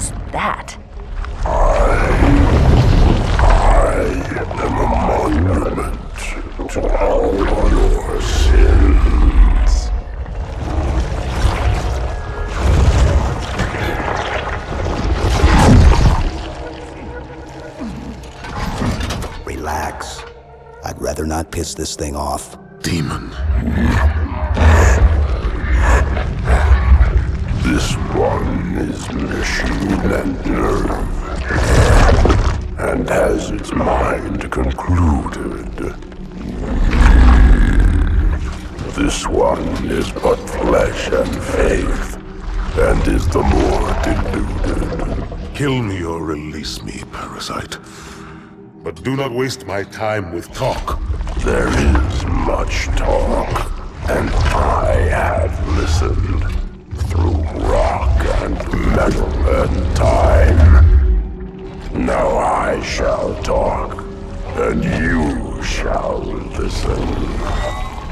is that? I am a monument to all your sins. Relax. I'd rather not piss this thing off. Demon. This one is machine and nerve, and has its mind concluded. This one is but flesh and faith, and is the more deluded. Kill me or release me, parasite. But do not waste my time with talk. There is much talk, and I have listened through rock and metal and time. Now I shall talk, and you shall listen.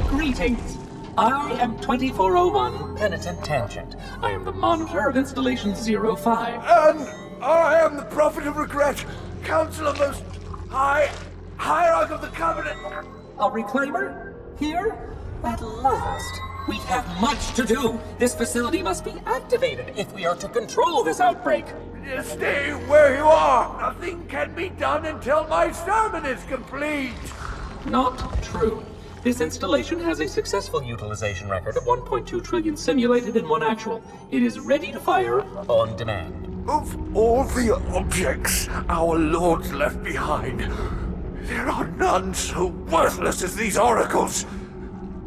Greetings. I am 2401 Penitent Tangent. I am the monitor of Installation 05. And I am the Prophet of Regret, Counselor Most High, Hierarch of the Covenant. A reclaimer? Here? At last. We have much to do. This facility must be activated if we are to control this outbreak. Stay where you are. Nothing can be done until my sermon is complete. Not true. This installation has a successful utilization record of 1.2 trillion simulated and 1 actual. It is ready to fire on demand. Of all the objects our lords left behind, there are none so worthless as these oracles.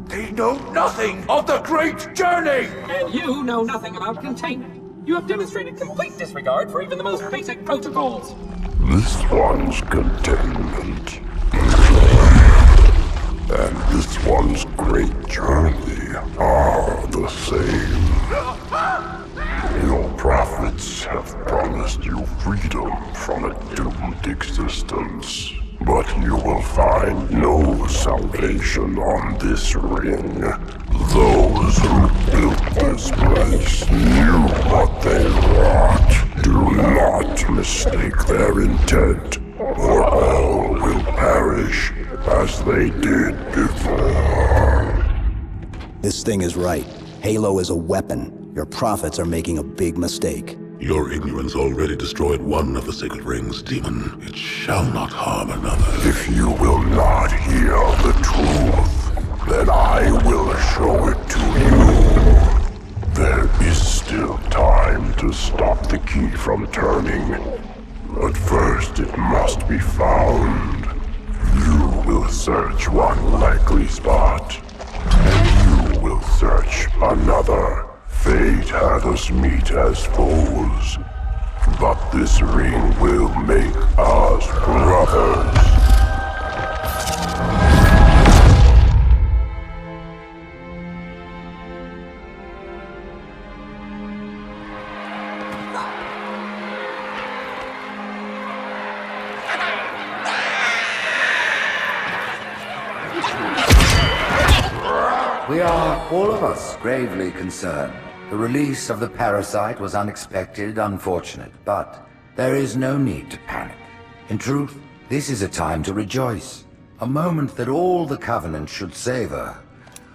They know nothing of the great journey! And you know nothing about containment. You have demonstrated complete disregard for even the most basic protocols. This one's containment, and this one's great journey are the same. Your prophets have promised you freedom from a doomed existence, but you will find no salvation on this ring. Those who built this place knew what they wrought. Do not mistake their intent, or all will perish as they did before. This thing is right. Halo is a weapon. Your prophets are making a big mistake. Your ignorance already destroyed one of the sacred rings, demon. It shall not harm another. If you will not hear the truth, then I will show it to you. There is still time to stop the key from turning, but first it must be found. You will search one likely spot, and you will search another. Fate had us meet as foes, but this ring will make us brothers. We are, all of us, gravely concerned. The release of the parasite was unexpected, unfortunate, but there is no need to panic. In truth, this is a time to rejoice. A moment that all the Covenant should savor.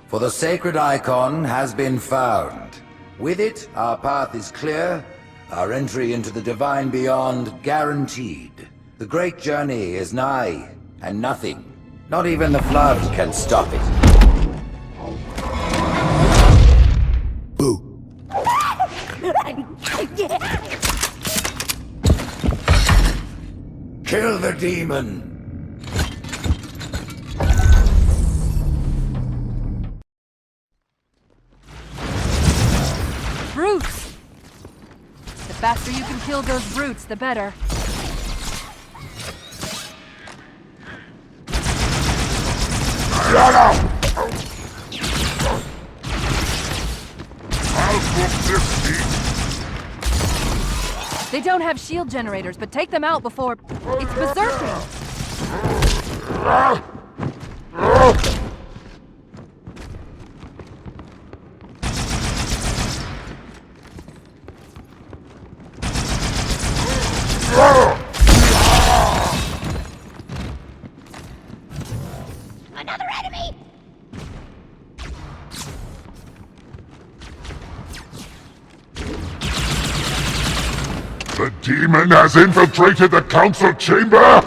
For the sacred icon has been found. With it, our path is clear, our entry into the divine beyond guaranteed. The great journey is nigh, and nothing, not even the flood, can stop it. Boo. Kill the demon! Brutes! The faster you can kill those brutes, the better. Shut up! I'll book this seat. They don't have shield generators, but take them out before... It's berserking! The demon has infiltrated the council chamber!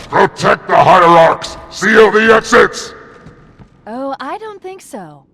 Protect the hierarchs! Seal the exits! Oh, I don't think so.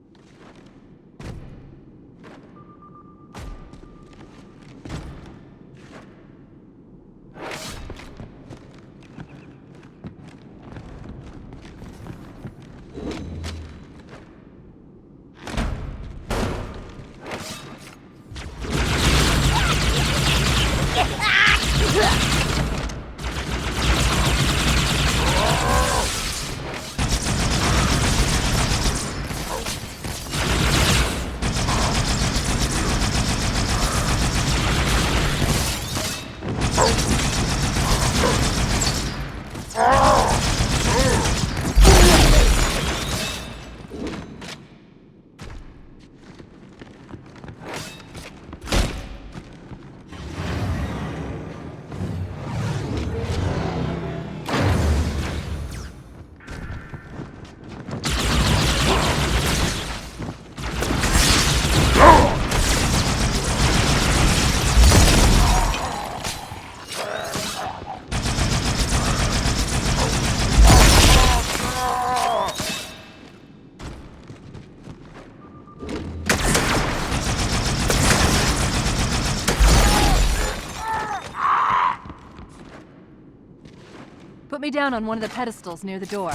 Put me down on one of the pedestals near the door.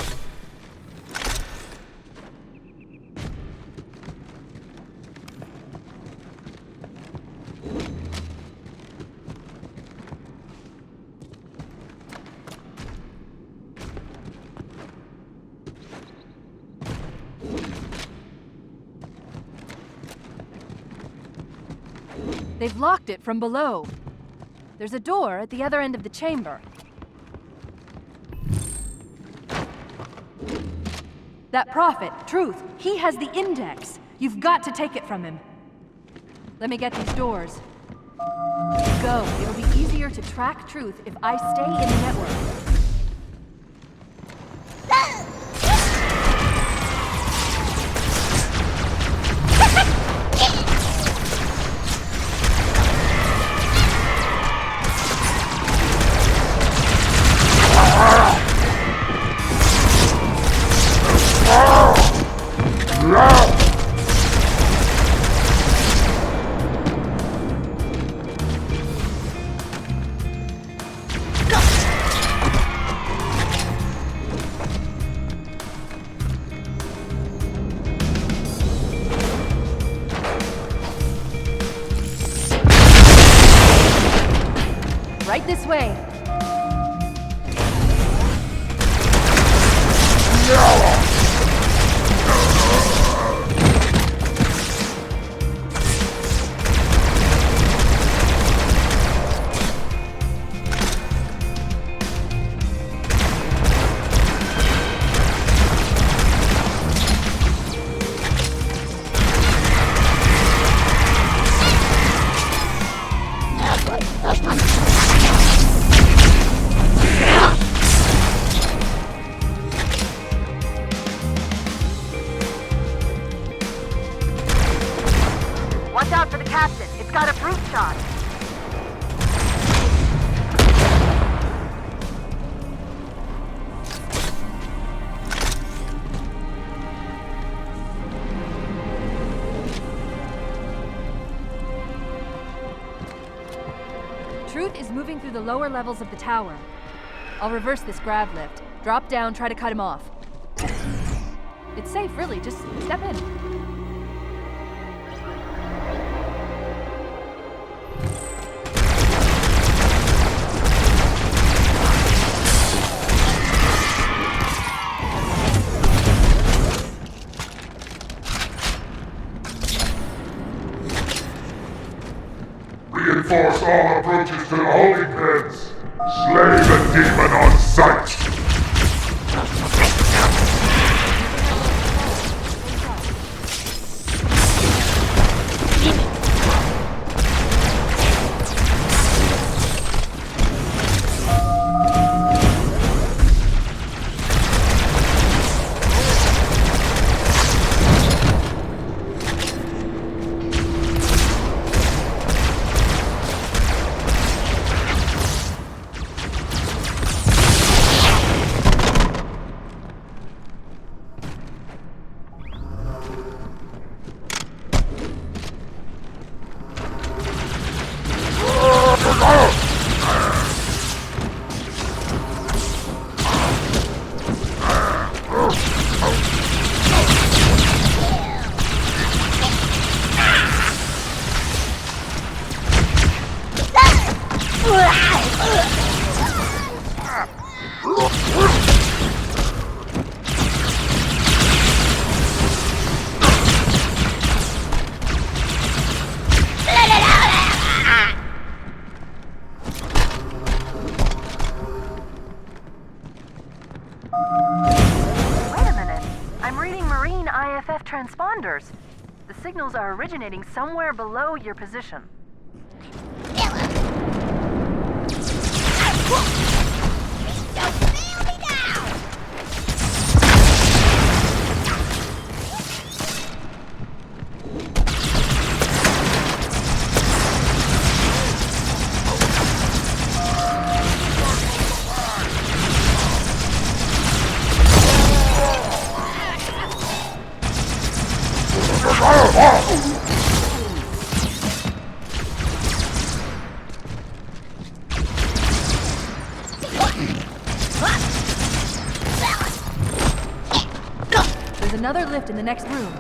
They've locked it from below. There's a door at the other end of the chamber. That prophet, Truth, he has the index. You've got to take it from him. Let me get these doors. Go. It'll be easier to track Truth if I stay in the network. Right this way. Watch out for the captain. It's got a brute shot. Truth is moving through the lower levels of the tower. I'll reverse this grav lift. Drop down, try to cut him off. It's safe, really. Just step in. Reinforce all approaches to the holding pens. Slay the demon on sight. Wait a minute. I'm reading Marine IFF transponders. The signals are originating somewhere below your position. There's another lift in the next room.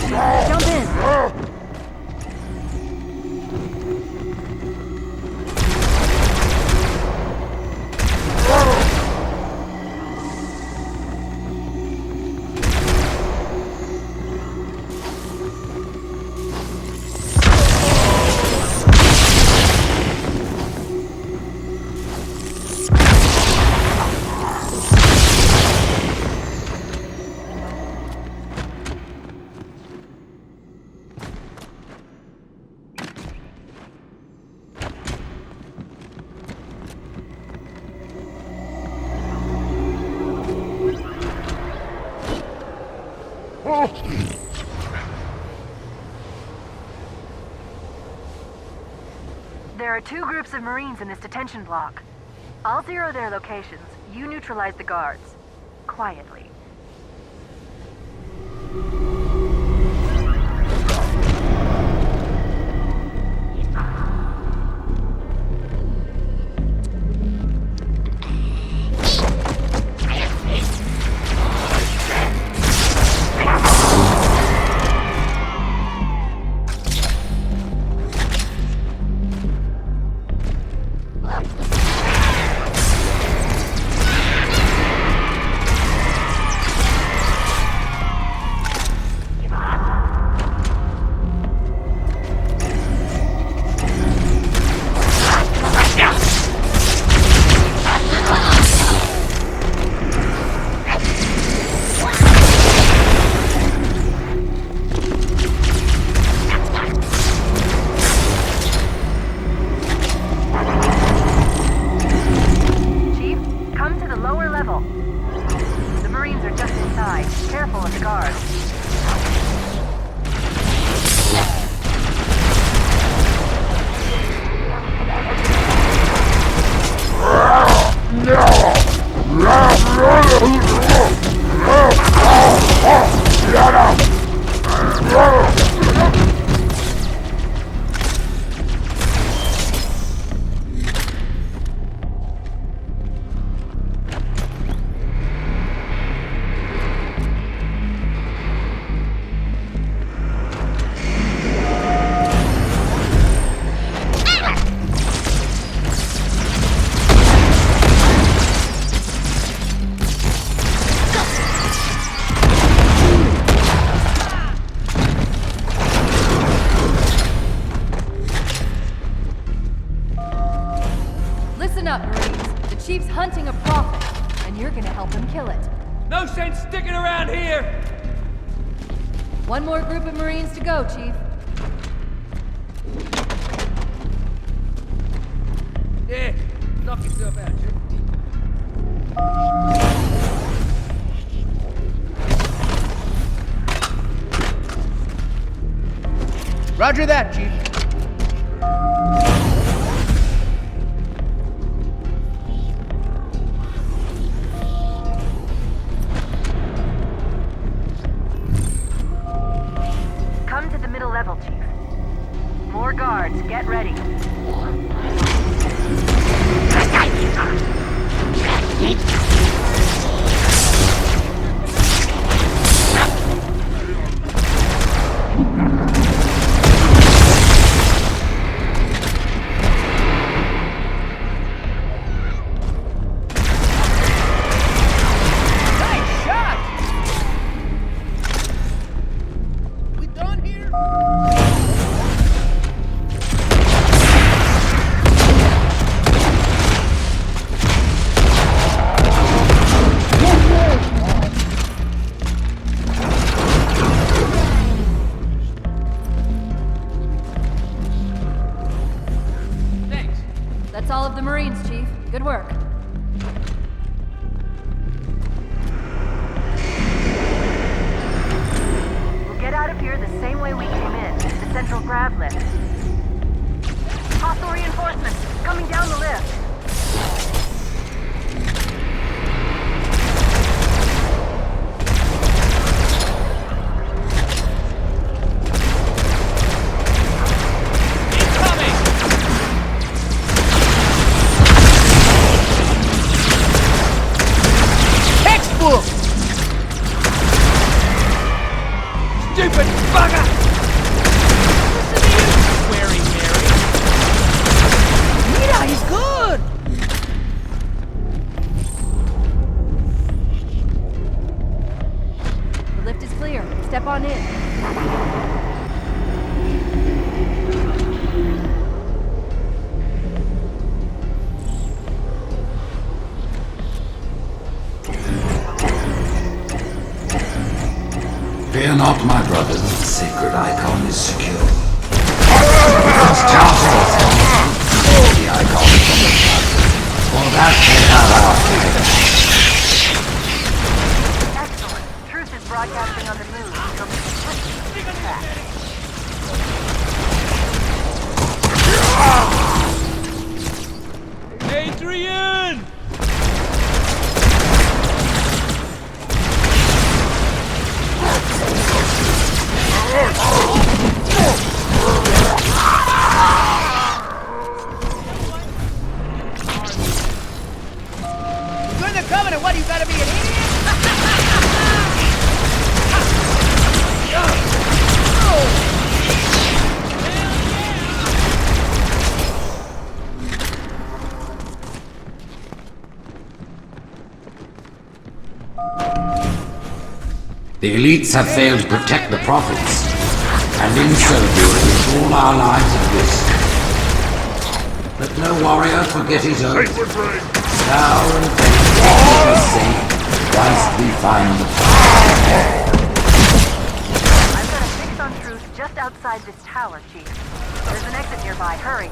Jump in! There are 2 groups of Marines in this detention block. I'll zero their locations. You neutralize the guards. Quietly. level. The Marines are just inside. Careful of the guards. Listen up, Marines. The Chief's hunting a prophet, and you're gonna help him kill it. No sense sticking around here! One more group of Marines to go, Chief. Yeah, knock yourself out, Chief. Roger that, Chief. Come to the middle level, Chief. More guards, get ready. Nice shot! We done here? Thanks. That's all of the Marines, Chief. Good work. We'll get out of here the same way we came in, the central grav lift. Hostile reinforcements coming down the lift. Textbook! Stupid bugger! Listen to you, swearing Mary. Mira, he's good! The lift is clear. Step on in. Fear not, my brothers, the sacred icon is secure. Just counsel the icon from the blood, for that they have our freedom. Excellent. Truth is broadcasting on the move. He'll be quick to track. Adrian! Join the Covenant, what, you gotta be an idiot? The elites have failed to protect the prophets, and in so doing, it's all our lives at risk. Let no warrior forget his oath. Now and then, be safe, whilst we find the I've got a fix on Truth just outside this tower, Chief. There's an exit nearby. Hurry.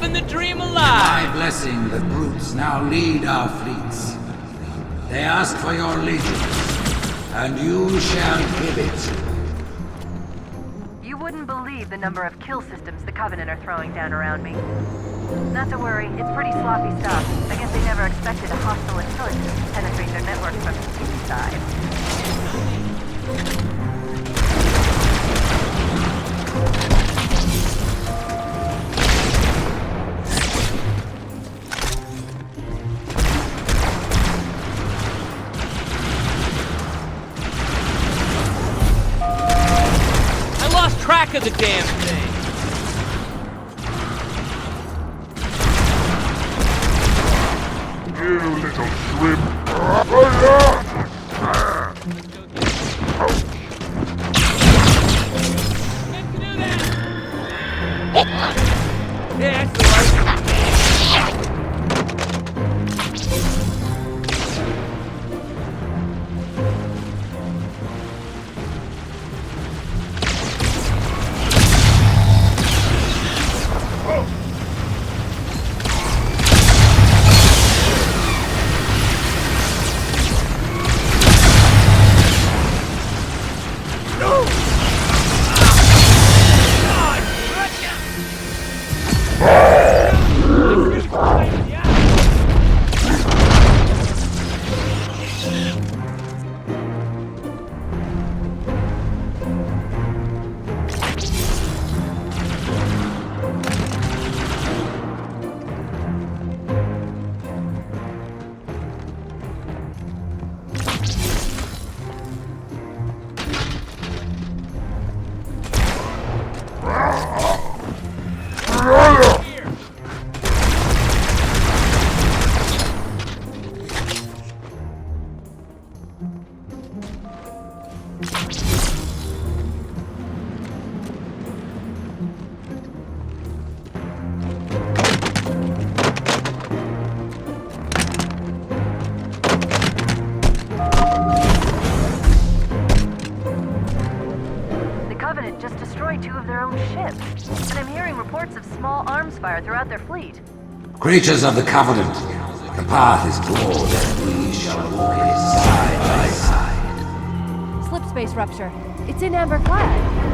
living the dream My alive. blessing, the brutes now lead our fleets. They ask for your allegiance, and you shall give it. You wouldn't believe the number of kill systems the Covenant are throwing down around me. Not to worry, it's pretty sloppy stuff. I guess they never expected a hostile intelligence to penetrate their network from inside. I lost track of the damn thing. You little shrimp. Yeah, that's the right. Just destroyed 2 of their own ships. And I'm hearing reports of small arms fire throughout their fleet. Creatures of the Covenant, the path is broad and we shall walk it side by side. Slip space rupture. It's in amber clad.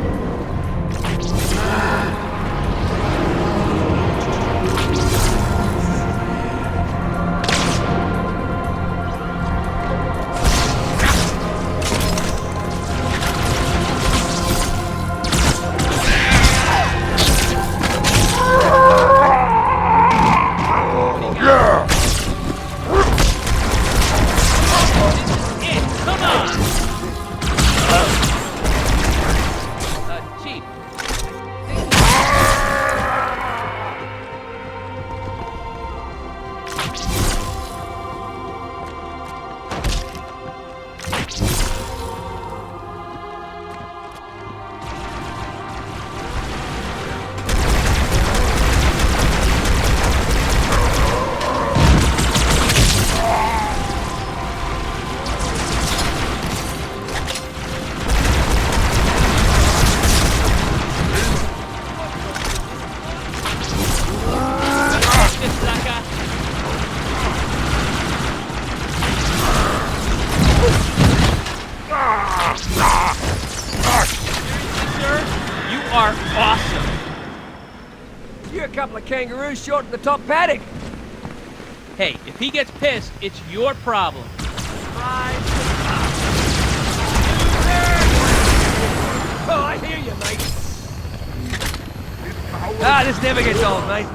are awesome. You're a couple of kangaroos short in the top paddock. Hey, if he gets pissed, it's your problem. Oh, I hear you, mate. Ah, this never gets old, mate.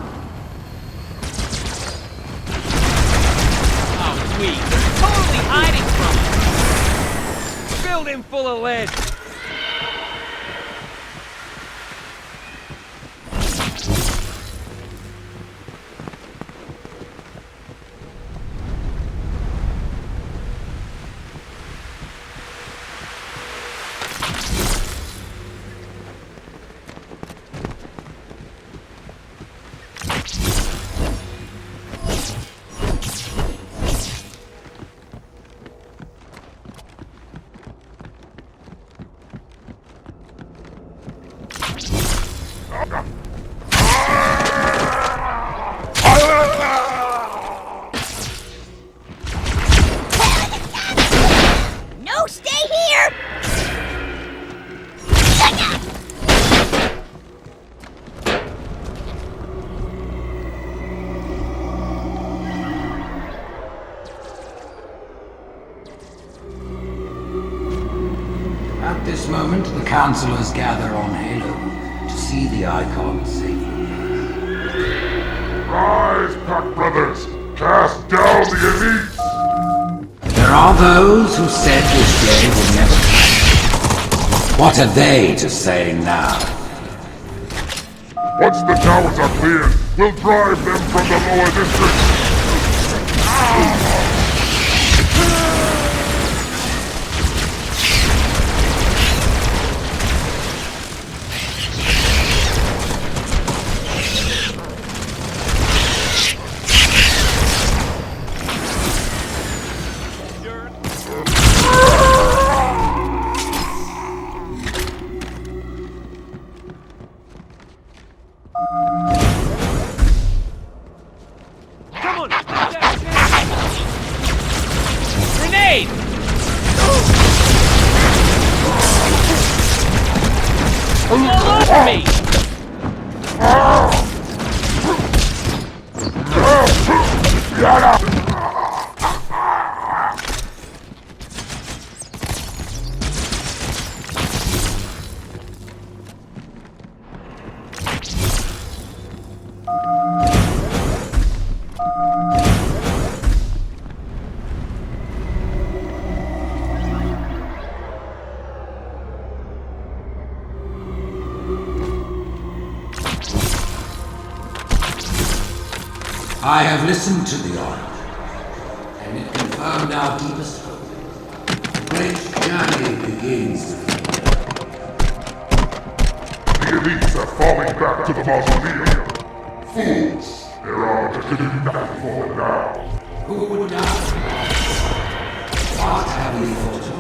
Oh, sweet. They're totally hiding from us. Filled him full of lead. counselors gather on Halo to see the icon safely. Rise, Pack Brothers! Cast down the elites! There are those who said this day would never come. What are they to say now? Once the towers are cleared, we'll drive them from the lower districts! Come on! Grenade! All over me! I have listened to the Oracle, and it confirmed our deepest hope. The great journey begins. The elites are falling back to the mausoleum! Fools! Their arms can do nothing for them now! Who would doubt? What have we foretold?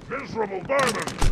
Miserable vermin!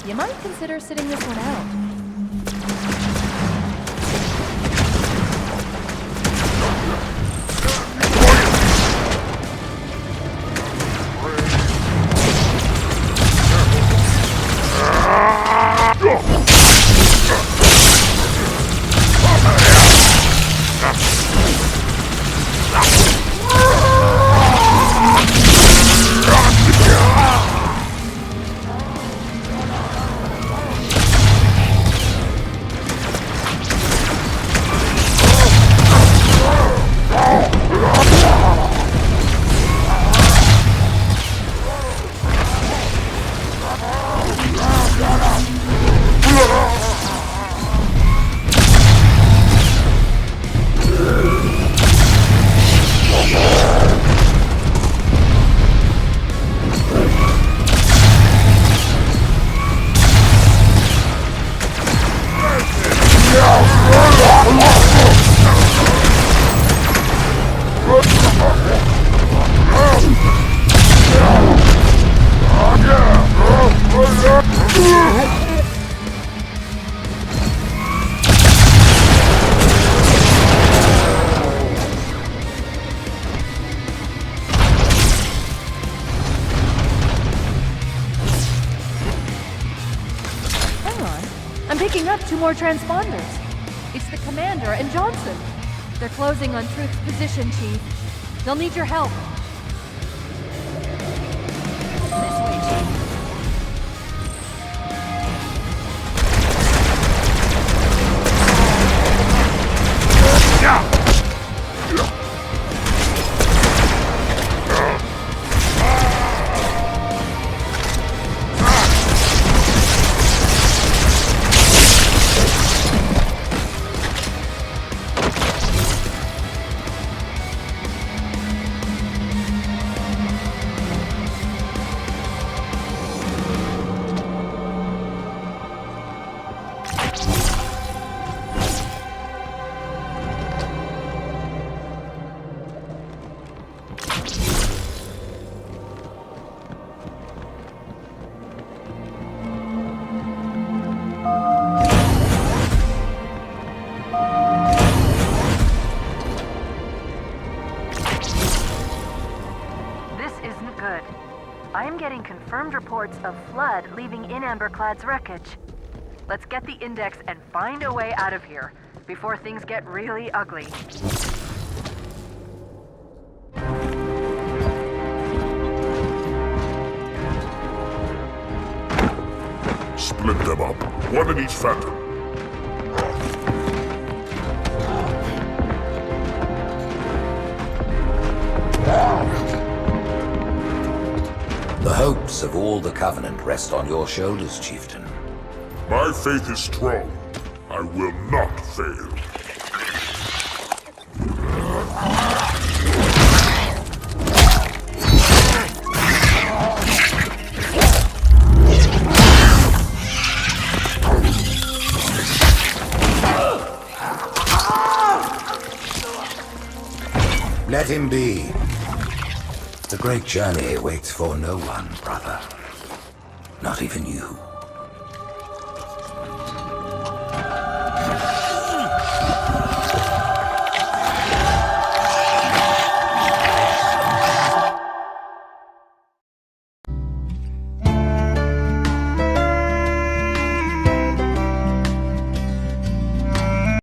You might consider sitting this one out. I'm picking up 2 more transponders. It's the Commander and Johnson. They're closing on Truth's position, Chief. They'll need your help. This way, Chief. I'm getting confirmed reports of flood leaving in Amberclad's wreckage. Let's get the index and find a way out of here before things get really ugly. Split them up, one in each phantom. The hopes of all the Covenant rest on your shoulders, Chieftain. My faith is strong. I will not fail. Let him be. The great journey waits for no one, brother. Not even you.